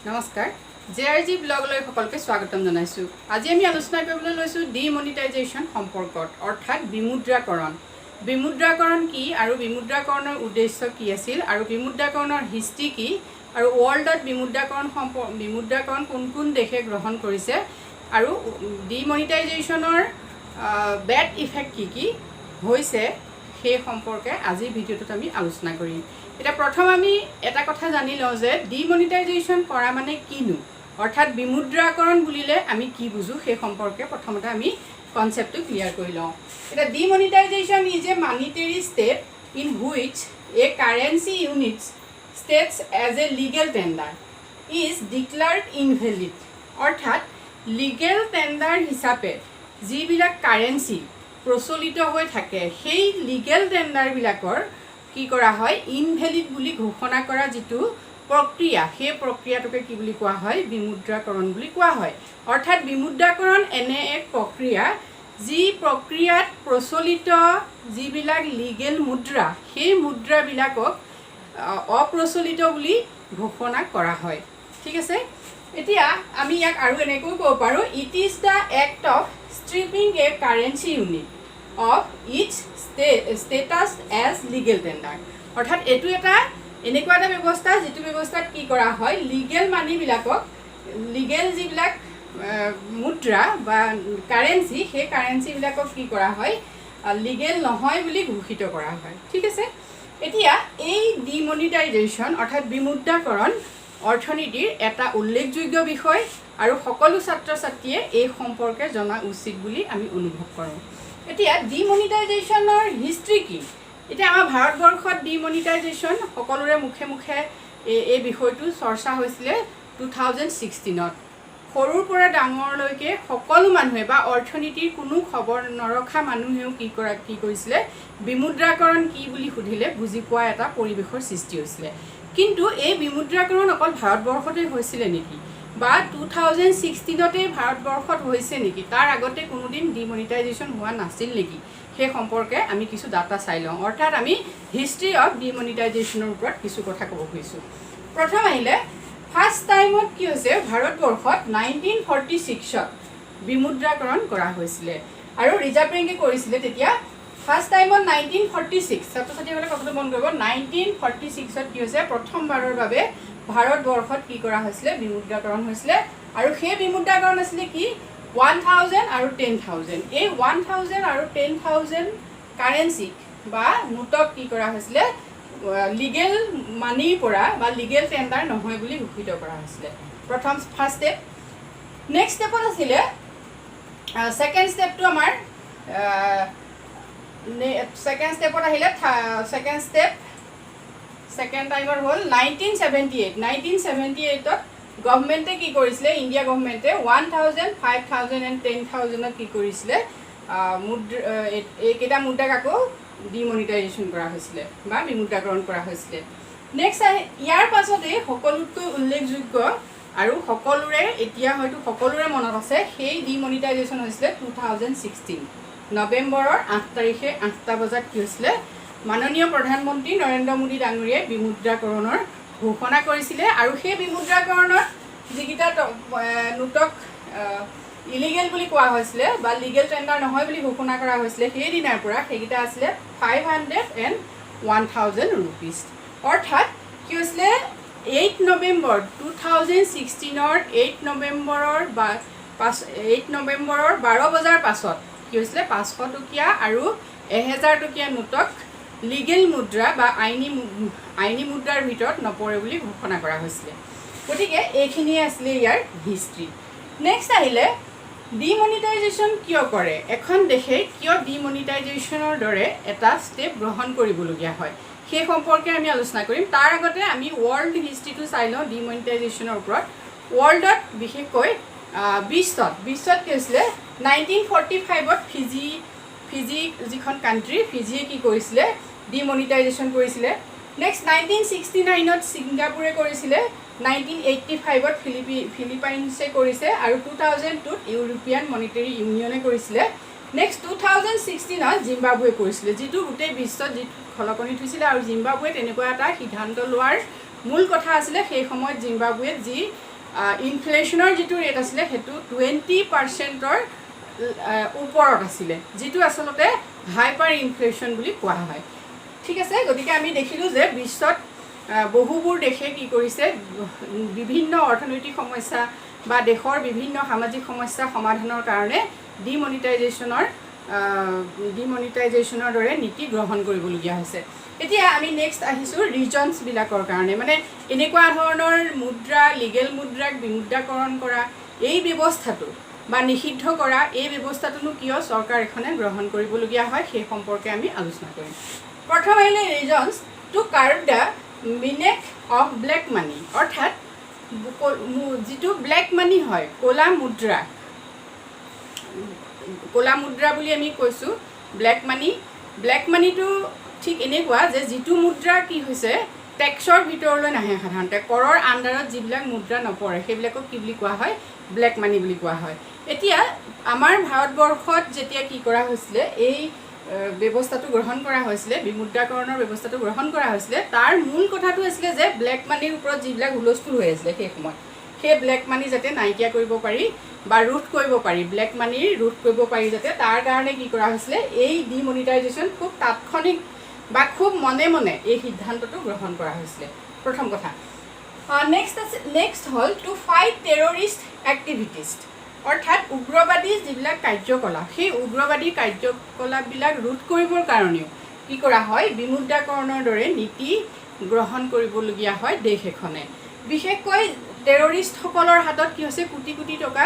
নমস্কাৰ জেআৰজি ব্লগলৈ সকলোকে স্বাগতম জনাইছো। আজি আমি আলোচনা কৰিবলৈ লৈছো ডিমনিটাইজেশ্যন সম্পৰ্কত অৰ্থাৎ বিমুদ্ৰাকৰণ। বিমুদ্ৰাকৰণ কি আৰু বিমুদ্ৰাকৰণৰ উদ্দেশ্য কি আছিল আৰু বিমুদ্ৰাকৰণৰ হিষ্ট্ৰী কি আৰু ৱৰ্ল্ডত বিমুদ্ৰাকৰণ কোন দেশে গ্ৰহণ কৰিছে আৰু ডিমনিটাইজেশ্যনৰ বেড ইফেক্ট কি হৈছে সেই সম্পৰ্কে আজি ভিডিঅ'টোত আমি আলোচনা কৰিম। এটা প্ৰথম আমি এটা কথা জানি লওঁ যে ডিমনিটাইজেশ্যন কৰা মানে কিনো, অৰ্থাৎ বিমুদ্ৰাকৰণ বুলিলে আমি কি বুজো সেই সম্পৰ্কে প্ৰথমতে আমি কনচেপ্টটো ক্লিয়াৰ কৰি লওঁ। এটা demonetisation is a monetary step in which a currency units states as a legal tender is declared invalid. অৰ্থাৎ লিগেল টেণ্ডাৰ হিচাপে যিবিলাক কাৰেঞ্চি প্ৰচলিত হৈ থাকে সেই লিগেল টেণ্ডাৰবিলাকৰ কি কৰা হয় ইনভেলিড বুলি ঘোষণা কৰা যিটো প্ৰক্ৰিয়া সেই প্ৰক্ৰিয়াটোকে কি বুলি কোৱা হয় বিমুদ্ৰাকৰণ বুলি কোৱা হয়। অৰ্থাৎ বিমুদ্ৰাকৰণ এনে এক প্ৰক্ৰিয়া যি প্ৰক্ৰিয়াত প্ৰচলিত যিবিলাক লিগেল মুদ্ৰা সেই মুদ্ৰাবিলাকক অপ্ৰচলিত বুলি ঘোষণা কৰা হয়। ঠিক আছে, এতিয়া আমি ইয়াক আৰু এনেকৈ ক'ব পাৰোঁ it is the act of stripping a currency unit of its status as legal tender। অৰ্থাৎ এইটো এটা এনেকুৱা এটা ব্যৱস্থা যিটো ব্যৱস্থাত কি কৰা হয় লিগেল মানিবিলাকক লিগেল যিবিলাক মুদ্ৰা বা কাৰেঞ্চি সেই কাৰেঞ্চিবিলাকক কি কৰা হয় লিগেল নহয় বুলি ঘোষিত কৰা হয়। ঠিক আছে, এতিয়া এই ডিমনিটাইজেশ্যন অৰ্থাৎ বিমুদ্ৰাকৰণ অৰ্থনীতিৰ এটা উল্লেখযোগ্য বিষয় আৰু সকলো ছাত্ৰ ছাত্ৰীয়ে এই সম্পৰ্কে জনা উচিত বুলি আমি অনুভৱ কৰোঁ। এতিয়া ডিমনিটাইজেশ্যনৰ হিষ্ট্ৰী কি? এতিয়া আমাৰ ভাৰতবৰ্ষত ডিমনিটাইজেশ্যন সকলোৰে মুখে মুখে এই বিষয়টো চৰ্চা হৈছিলে 2016ত। সৰুৰ পৰা ডাঙৰলৈকে সকলো মানুহে বা অৰ্থনীতিৰ কোনো খবৰ নৰখা মানুহেও কি কৰিছিলে বিমুদ্ৰাকৰণ কি বুলি সুধিলে বুজি পোৱা এটা পৰিৱেশৰ সৃষ্টি হৈছিলে। কিন্তু এই বিমুদ্ৰাকৰণ অকল ভাৰতবৰ্ষতে হৈছিলে নেকি বা 2016তেই ভাৰতবৰ্ষত হৈছে নেকি, তাৰ আগতে কোনোদিন ডিমনিটাইজেশ্যন হোৱা নাছিল নেকি সেই সম্পৰ্কে আমি কিছু ডাটা চাই লওঁ। অৰ্থাৎ আমি হিষ্ট্ৰী অফ ডিমনিটাইজেশ্যনৰ ওপৰত কিছু কথা ক'ব খুজিছোঁ। প্ৰথম আহিলে ফাৰ্ষ্ট টাইমত কি হৈছে ভাৰতবৰ্ষত 1946ত বিমুদ্ৰাকৰণ কৰা হৈছিলে আৰু ৰিজাৰ্ভ বেংকে কৰিছিলে তেতিয়া ফাৰ্ষ্ট টাইমত 1946 ছাত্ৰ ছাত্ৰীসকলে কথাটো মন কৰিব 1946ত কি হৈছে প্ৰথমবাৰৰ বাবে ভাৰতবৰ্ষত কি কৰা হৈছিলে বিমুদ্ৰাকৰণ হৈছিলে আৰু সেই বিমুদ্ৰাকৰণ আছিলে কি 1000 আৰু 10000। এই 1000 আৰু 10000 কাৰেঞ্চি বা নোটক কি কৰা হৈছিলে লিগেল মানিৰ পৰা বা লিগেল টেণ্ডাৰ নহয় বুলি ঘোষিত কৰা হৈছিলে প্ৰথম ফাৰ্ষ্ট ষ্টেপ। নেক্সট ষ্টেপত আছিলে ছেকেণ্ড ষ্টেপটো আমাৰ ছেকেণ্ড ষ্টেপত আহিলে ছেকেণ্ড টাইমৰ হ'ল 1978ত গভৰ্ণমেণ্টে কি কৰিছিলে ইণ্ডিয়া গভৰ্ণমেণ্টে 1000, 5000 এণ্ড 10000ত কি কৰিছিলে এইকেইটা মুদ্ৰাক আকৌ ডিমনিটাইজেশ্যন কৰা হৈছিলে বা বিমুদ্ৰাকৰণ কৰা হৈছিলে। নেক্সট ইয়াৰ পাছতেই সকলোতকৈ উল্লেখযোগ্য আৰু সকলোৰে এতিয়া হয়তো সকলোৰে মনত আছে সেই ডিমনিটাইজেশ্যন হৈছিলে 2016 নৱেম্বৰৰ 8 তাৰিখে 8টা বজাত কি হৈছিলে মাননীয় প্ৰধানমন্ত্ৰী নৰেন্দ্ৰ মোদী ডাঙৰীয়াই বিমুদ্ৰাকৰণৰ ঘোষণা কৰিছিলে আৰু সেই বিমুদ্ৰাকৰণত যিকেইটা নোটক ইলিগেল বুলি কোৱা হৈছিলে বা লিগেল টেণ্ডাৰ নহয় বুলি ঘোষণা কৰা হৈছিলে সেইদিনাৰ পৰা সেইকেইটা আছিলে 500 এণ্ড 1000 ৰুপিজ। অৰ্থাৎ কি হৈছিলে 8 নৱেম্বৰ 2016ৰ 8 নৱেম্বৰৰ 12 বজাৰ পাছত কি হৈছিলে 500 টকীয়া আৰু 1000 টকীয়া নোটক লিগেল মুদ্ৰা বা আইনী মুদ্ৰাৰ ভিতৰত নপৰে বুলি ঘোষণা কৰা হৈছিলে। গতিকে এইখিনিয়ে আছিলে ইয়াৰ হিষ্ট্ৰী। নেক্সট আহিলে ডিমনিটাইজেশ্যন কিয় কৰে, এখন দেশে কিয় ডিমনিটাইজেশ্যনৰ দৰে এটা ষ্টেপ গ্ৰহণ কৰিবলগীয়া হয় সেই সম্পৰ্কে আমি আলোচনা কৰিম। তাৰ আগতে আমি ৱৰ্ল্ড হিষ্ট্ৰীটো চাই লওঁ ডিমনিটাইজেশ্যনৰ ওপৰত। ৱৰ্ল্ডত বিশেষকৈ বিশ্বত কি হৈছিলে 1945ত ফিজি যিখন কাণ্ট্ৰি ফিজিয়ে কি কৰিছিলে ডিমনিটাইজেশ্যন কৰিছিলে। নেক্সট 1969ত ছিংগাপুৰে কৰিছিলে, 1985ত ফিলিপাইনছে কৰিছে আৰু 2002ত ইউৰোপীয়ান মনিটাৰী ইউনিয়নে কৰিছিলে। নেক্সট 2016ত জিম্বাবুৱে কৰিছিলে, যিটো গোটেই বিশ্বত যিটো খলকনি থৈছিলে আৰু জিম্বাবুৱে তেনেকুৱা এটা সিদ্ধান্ত লোৱাৰ মূল কথা আছিলে সেই সময়ত জিম্বাবুৱেত যি ইনফ্লেশ্যনৰ যিটো ৰেট আছিলে সেইটো 20%ৰ ওপৰত আছিলে, যিটো আচলতে হাইপাৰ ইনফ্লেশ্যন বুলি কোৱা হয়। ঠিক আছে, গতিকে আমি দেখিলোঁ যে বিশ্বত বহুবোৰ দেশে কি কৰিছে, বিভিন্ন অৰ্থনৈতিক সমস্যা বা দেশৰ বিভিন্ন সামাজিক সমস্যা সমাধানৰ কাৰণে ডিমনিটাইজেশ্যনৰ দৰে নীতি গ্ৰহণ কৰিবলগীয়া হৈছে। এতিয়া আমি নেক্সট আহিছোঁ ৰিজনছবিলাকৰ কাৰণে, মানে এনেকুৱা ধৰণৰ মুদ্ৰা, লিগেল মুদ্ৰাক বিমুদ্ৰাকৰণ কৰা এই ব্যৱস্থাটো বা নিষিদ্ধ কৰা এই ব্যৱস্থাটোনো কিয় চৰকাৰ এখনে গ্ৰহণ কৰিবলগীয়া হয় সেই সম্পৰ্কে আমি আলোচনা কৰিম। প্ৰথম আহিলে reasons to curb the menace of black money, অৰ্থাৎ যিটো ব্লেক মানি হয়, ক'লা মুদ্ৰা বুলি আমি কৈছোঁ ব্লেক মানিটো ঠিক এনেকুৱা যে যিটো মুদ্ৰা কি হৈছে টেক্সৰ ভিতৰলৈ নাহে, সাধাৰণতে কৰৰ আণ্ডাৰত যিবিলাক মুদ্ৰা নপৰে সেইবিলাকক কি বুলি কোৱা হয়, ব্লেক মানি বুলি কোৱা হয়। এতিয়া আমাৰ ভাৰতবৰ্ষত যেতিয়া কি কৰা হৈছিলে, এই ব্যৱস্থাটো গ্ৰহণ কৰা হৈছিলে, বিমুদ্ৰাকৰণৰ ব্যৱস্থাটো গ্ৰহণ কৰা হৈছিলে, তাৰ মূল কথাটো আছিলে যে ব্লেক মানিৰ ওপৰত যিবিলাক হুলস্থুল হৈ আছিলে সেই সময়ত, সেই ব্লেক মানি যাতে নাইকিয়া কৰিব পাৰি বা ৰোধ কৰিব পাৰি, ব্লেক মানিৰ ৰোধ কৰিব পাৰি যাতে, তাৰ কাৰণে কি কৰা হৈছিলে, এই ডিমনিটাইজেশ্যন খুব তাৎক্ষণিক বা খুব মনে মনে এই সিদ্ধান্তটো গ্ৰহণ কৰা হৈছিলে, প্ৰথম কথা। নেক্সট হ'ল টু ফাইট টেৰৰিষ্ট এক্টিভিটিজ, অৰ্থাৎ উগ্ৰবাদী যিবিলাক কাৰ্যকলাপ, সেই উগ্ৰবাদী কাৰ্যকলাপবিলাক ৰোধ কৰিবৰ কাৰণেও কি কৰা হয়, বিমুদ্ৰাকৰণৰ দৰে নীতি গ্ৰহণ কৰিবলগীয়া হয় দেশ এখনে। বিশেষকৈ টেৰৰিষ্টসকলৰ হাতত কি হৈছে, কোটি কোটি টকা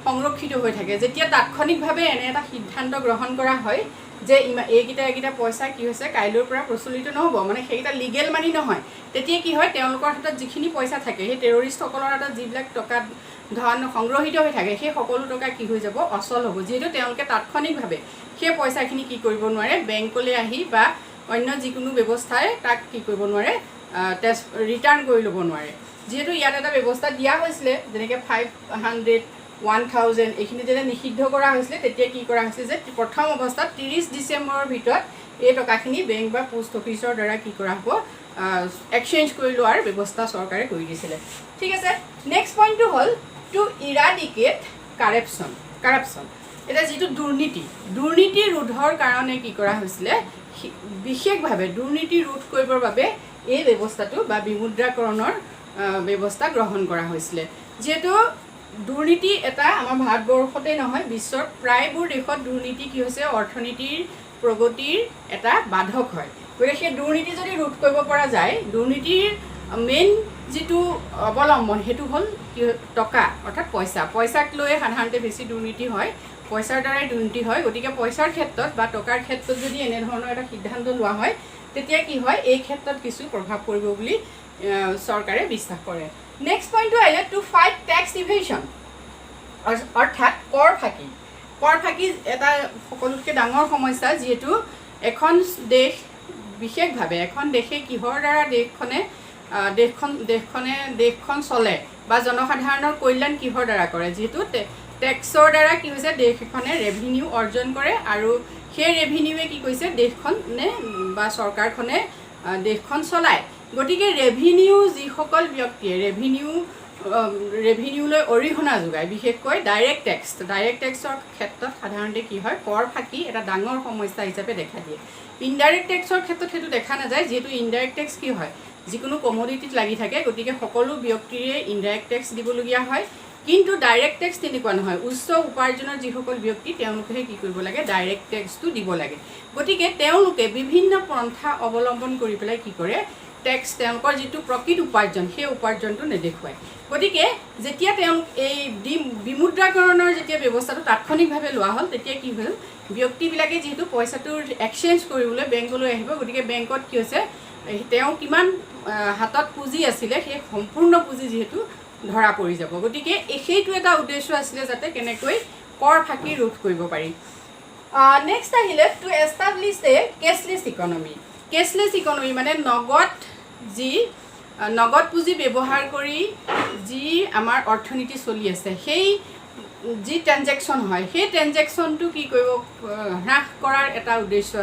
সংৰক্ষিত হৈ থাকে। যেতিয়া তাৎক্ষণিকভাৱে এনে এটা সিদ্ধান্ত গ্ৰহণ কৰা হয় যে এইকেইটা পইচা কি হৈছে কাইলৈৰ পৰা প্ৰচলিত নহ'ব, মানে সেইকেইটা লিগেল মানি নহয়, তেতিয়া কি হয়, তেওঁলোকৰ হাতত যিখিনি পইচা থাকে, সেই টেৰৰিষ্টসকলৰ হাতত যিবিলাক টকা ধন সংগ্ৰহিত হৈ থাকে, সেই সকলো টকা কি হৈ যাব, অচল হ'ব, যিহেতু তেওঁলোকে তাৎক্ষণিকভাৱে সেই পইচাখিনি কি কৰিব নোৱাৰে, বেংকলৈ আহি বা অন্য যিকোনো ব্যৱস্থাই তাক কি কৰিব নোৱাৰে, ৰিটাৰ্ণ কৰি ল'ব নোৱাৰে। যিহেতু ইয়াত এটা ব্যৱস্থা দিয়া হৈছিলে, যেনেকৈ 500, 1000 এইখিনি যেতিয়া নিষিদ্ধ কৰা হৈছিলে, তেতিয়া কি কৰা হৈছিলে যে প্ৰথম অৱস্থাত 30 ডিচেম্বৰৰ ভিতৰত এই টকাখিনি বেংক বা পোষ্ট অফিচৰ দ্বাৰা কি কৰা হ'ব, এক্সচেঞ্জ কৰি লোৱাৰ ব্যৱস্থা চৰকাৰে কৰি দিছিলে। ঠিক আছে, নেক্সট পইণ্টটো হ'ল টু ইৰাডিকেট কাৰাপশ্যন। এতিয়া যিটো দুৰ্নীতি ৰোধৰ কাৰণে কি কৰা হৈছিলে, বিশেষভাৱে দুৰ্নীতি ৰোধ কৰিবৰ বাবে এই ব্যৱস্থাটো বা বিমুদ্ৰাকৰণৰ ব্যৱস্থা গ্ৰহণ কৰা হৈছিলে। যিহেতু দুৰ্নীতি এটা আমাৰ ভাৰতবৰ্ষতে নহয়, বিশ্বৰ প্ৰায়বোৰ দেশত দুৰ্নীতি কি হৈছে, অৰ্থনীতিৰ প্ৰগতিৰ এটা বাধক হয়। গতিকে সেই দুৰ্নীতি যদি ৰোধ কৰিব পৰা যায়, দুৰ্নীতিৰ মেইন যিটো অৱলম্বন সেইটো হ'ল টকা, অৰ্থাৎ পইচাক লৈ সাধাৰণতে বেছি দুৰ্নীতি হয়, পইচাৰ দ্বাৰাই দুৰ্নীতি হয়। গতিকে পইচাৰ ক্ষেত্ৰত বা টকাৰ ক্ষেত্ৰত যদি এনেধৰণৰ এটা সিদ্ধান্ত লোৱা হয়, তেতিয়া কি হয়, এই ক্ষেত্ৰত কিছু প্ৰভাৱ পৰিব বুলি চৰকাৰে বিশ্বাস কৰে। নেক্সট পইণ্টটো আহিলে টু ফাইট টেক্স ইভেশ্যন, অৰ্থাৎ কৰ ফাঁকি এটা সকলোতকৈ ডাঙৰ সমস্যা। যিহেতু এখন দেশ, বিশেষভাৱে এখন দেশে কিহৰ দ্বাৰা দেশখন চলে বা জনসাধাৰণৰ কল্যাণ কিহৰ দ্বাৰা কৰে, যিহেতু টেক্সৰ দ্বাৰা কি হৈছে, দেশ এখনে ৰেভিনিউ অৰ্জন কৰে, আৰু সেই ৰেভিনিউৱে কি কৰিছে, দেশখনে বা চৰকাৰখনে দেশখন চলায়। গতিকে যিসকল ব্যক্তিয়ে ৰেভিনিউলৈ অৰিহণা যোগায়, বিশেষকৈ ডাইৰেক্ট টেক্সৰ ক্ষেত্ৰত সাধাৰণতে কি হয়, কৰ ফাঁকি এটা ডাঙৰ সমস্যা হিচাপে দেখা দিয়ে। ইনডাইৰেক্ট টেক্সৰ ক্ষেত্ৰত সেইটো দেখা নাযায়, যিহেতু ইনডাইৰেক্ট টেক্স কি হয়, যিকোনো কমোডিটিত লাগি থাকে, গতিকে সকলো ব্যক্তিৰে ইনডাইৰেক্ট টেক্স দিবলগীয়া হয়। কিন্তু ডাইৰেক্ট টেক্স তেনেকুৱা নহয়, উচ্চ উপাৰ্জনৰ যিসকল ব্যক্তি তেওঁলোকেহে কি কৰিব লাগে, ডাইৰেক্ট টেক্সটো দিব লাগে। গতিকে তেওঁলোকে বিভিন্ন পন্থা অৱলম্বন কৰি পেলাই কি কৰে, তেওঁলোকৰ যিটো প্ৰকৃত উপাৰ্জন সেই উপাৰ্জনটো নেদেখুৱায়। গতিকে যেতিয়া এই বিমুদ্ৰাকৰণৰ যেতিয়া ব্যৱস্থাটো তাৎক্ষণিকভাৱে লোৱা হ'ল, তেতিয়া কি হ'ল, ব্যক্তিবিলাকে যিহেতু পইচাটোৰ এক্সচেঞ্জ কৰিবলৈ বেংকলৈ আহিব, গতিকে বেংকত কি হৈছে, তেওঁ কিমান হাতত পুঁজি আছিলে সেই সম্পূৰ্ণ পুঁজি যিহেতু ধৰা পৰি যাব। গতিকে সেইটো এটা উদ্দেশ্য আছিলে যাতে কেনেকৈ কৰ ফাঁকি ৰোধ কৰিব পাৰি। নেক্সট আহিলে to establish A cashless economy, মানে নগদ পুঁজি ব্যৱহাৰ কৰি যি আমাৰ অৰ্থনীতি চলি আছে, সেই যি ট্ৰেনজেকশ্যন হয়, সেই ট্ৰেনজেকশ্যনটো কি কৰিব, হ্ৰাস কৰাৰ এটা উদ্দেশ্য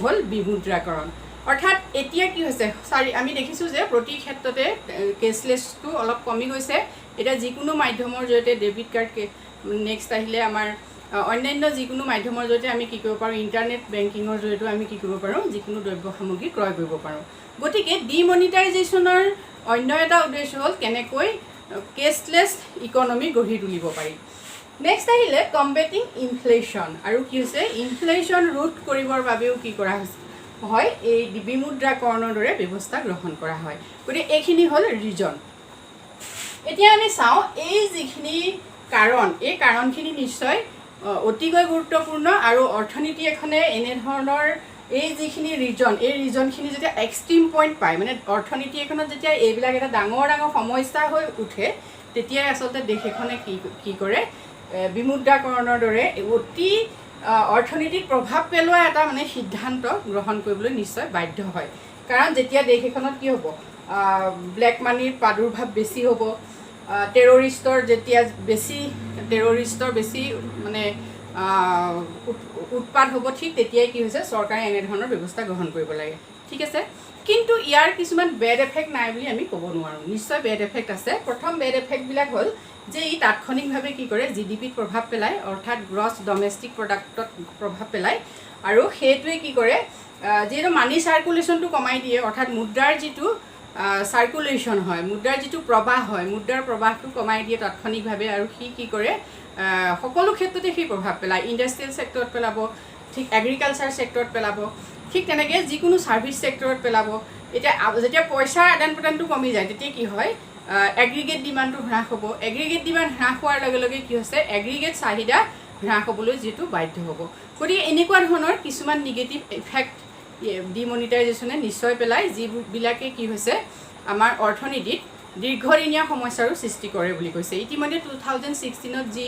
হ'ল বিমুদ্ৰাকৰণ। অৰ্থাৎ এতিয়া কি হৈছে আমি দেখিছোঁ যে প্ৰতি ক্ষেত্ৰতে কেছলেছটো অলপ কমি গৈছে এতিয়া যিকোনো মাধ্যমৰ জৰিয়তে ডেবিট কাৰ্ড নেক্সট আহিলে আমাৰ অন্যান্য যিকোনো মাধ্যমৰ জৰিয়তে আমি কি কৰিব পাৰোঁ ইণ্টাৰনেট বেংকিঙৰ জৰিয়তেও আমি কি কৰিব পাৰোঁ যিকোনো দ্ৰব্য সামগ্ৰী ক্ৰয় কৰিব পাৰোঁ গতিকে ডিমনিটাইজেশ্যনৰ অন্য এটা উদ্দেশ্য হ'ল কেনেকৈ কেছলেছ ইকনমি গঢ়ি তুলিব পাৰি নেক্সট আহিলে কম্বেটিং ইনফ্লেশ্যন আৰু কি হৈছে ইনফ্লেশ্যন ৰোধ কৰিবৰ বাবেও কি কৰা হৈছে হয় এই বিমুদ্ৰাকৰণৰ দৰে ব্যৱস্থা গ্ৰহণ কৰা হয় গতিকে এইখিনি হ'ল ৰিজন এতিয়া আমি চাওঁ এই যিখিনি কাৰণ এই কাৰণখিনি নিশ্চয় অতিকৈ গুৰুত্বপূৰ্ণ আৰু অৰ্থনীতি এখনে এনেধৰণৰ এই যিখিনি এই ৰিজনখিনি যেতিয়া এক্সট্ৰিম পইণ্ট পায় মানে অৰ্থনীতি এখনত যেতিয়া এইবিলাক এটা ডাঙৰ ডাঙৰ সমস্যা হৈ উঠে তেতিয়াই আচলতে দেশ এখনে কি কৰে বিমুদ্ৰাকৰণৰ দৰে অতি অৰ্থনীতিত প্ৰভাৱ পেলোৱা এটা মানে সিদ্ধান্ত গ্ৰহণ কৰিবলৈ নিশ্চয় বাধ্য হয় কাৰণ যেতিয়া দেশ এখনত কি হ'ব ব্লেক মানিৰ প্ৰাদুৰ্ভাৱ বেছি হ'ব টেৰৰিষ্টৰ বেছি মানে উৎপাত হ'ব ঠিক তেতিয়াই কি হৈছে চৰকাৰে এনেধৰণৰ ব্যৱস্থা গ্ৰহণ কৰিব লাগে ঠিক আছে কিন্তু ইয়াৰ কিছুমান বেড এফেক্ট নাই বুলি আমি ক'ব নোৱাৰোঁ নিশ্চয় বেড এফেক্ট আছে প্ৰথম বেড এফেক্টবিলাক হ'ল যে ই তাৎক্ষণিকভাৱে কি কৰে জিডিপিত প্ৰভাৱ পেলায় অৰ্থাৎ গ্ৰছ ডমেষ্টিক প্ৰডাক্টত প্ৰভাৱ পেলায় আৰু সেইটোৱে কি কৰে যিহেতু মানি চাৰ্কুলেশ্যনটো কমাই দিয়ে অৰ্থাৎ মুদ্ৰাৰ যিটো চাৰ্কুলেশ্যন হয় মুদ্ৰাৰ যিটো প্ৰবাহ হয় মুদ্ৰাৰ প্ৰবাহটো কমাই দিয়ে তাৎক্ষণিকভাৱে আৰু সি কি কৰে সকলো ক্ষেত্ৰতে সেই প্ৰভাৱ পেলায় ইণ্ডাষ্ট্ৰিয়েল ছেক্টৰত পেলাব ঠিক এগ্ৰিকালচাৰ ছেক্টৰত পেলাব ঠিক তেনেকৈ যিকোনো ছাৰ্ভিচ ছেক্টৰত পেলাব এতিয়া যেতিয়া পইচাৰ আদান প্ৰদানটো কমি যায় তেতিয়া কি হয় এগ্ৰিগেট ডিমাণ্ডটো হ্ৰাস হ'ব এগ্ৰিগেট ডিমাণ্ড হ্ৰাস হোৱাৰ লগে লগে কি হৈছে এগ্ৰিগেট চাহিদা হ্ৰাস হ'বলৈ যিটো বাধ্য হ'ব গতিকে এনেকুৱা ধৰণৰ কিছুমান নিগেটিভ ইফেক্ট ডিমনিটাইজেশ্যনে নিশ্চয় পেলায় যিবিলাকে কি হৈছে আমাৰ অৰ্থনীতিত দীৰ্ঘদিনীয়া সমস্যাৰো সৃষ্টি কৰে বুলি কৈছে ইতিমধ্যে 2016ত যি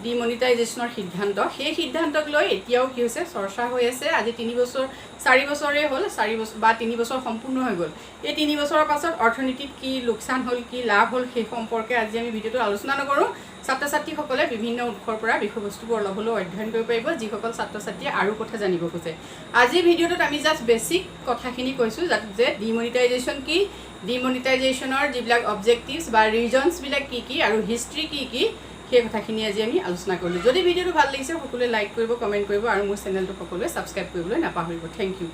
ডিমনিটাইজেশ্যনৰ সিদ্ধান্ত সেই সিদ্ধান্তক লৈ এতিয়াও কি হৈছে চৰ্চা হৈ আছে আজি 4 বছৰেই হ'ল 4 বছৰ বা 3 বছৰ সম্পূৰ্ণ হৈ গ'ল এই 3 বছৰৰ পাছত অৰ্থনীতিত কি লোকচান হ'ল কি লাভ হ'ল সেই সম্পৰ্কে আজি আমি ভিডিঅ'টো আলোচনা নকৰোঁ ছাত্ৰ ছাত্ৰীসকলে বিভিন্ন উৎসৰ পৰা বিষয়বস্তুবোৰ অলপ হ'লেও অধ্যয়ন কৰিব পাৰিব যিসকল ছাত্ৰ ছাত্ৰীয়ে আৰু কথা জানিব খোজে আজিৰ ভিডিঅ'টোত আমি জাষ্ট বেছিক কথাখিনি কৈছোঁ যে ডিমনিটাইজেশ্যন কি ডিমনিটাইজেশ্যনৰ যিবিলাক অবজেক্টিভছ বা ৰিজনছবিলাক কি আৰু হিষ্ট্ৰী কি সেই কথাখিনি আজি আমি আলোচনা কৰিলোঁ যদি ভিডিঅ'টো ভাল লাগিছে সকলোৱে লাইক কৰিব কমেণ্ট কৰিব আৰু মোৰ চেনেলটো সকলোৱে ছাবস্ক্ৰাইব কৰিবলৈ নাপাহৰিব থেংক ইউ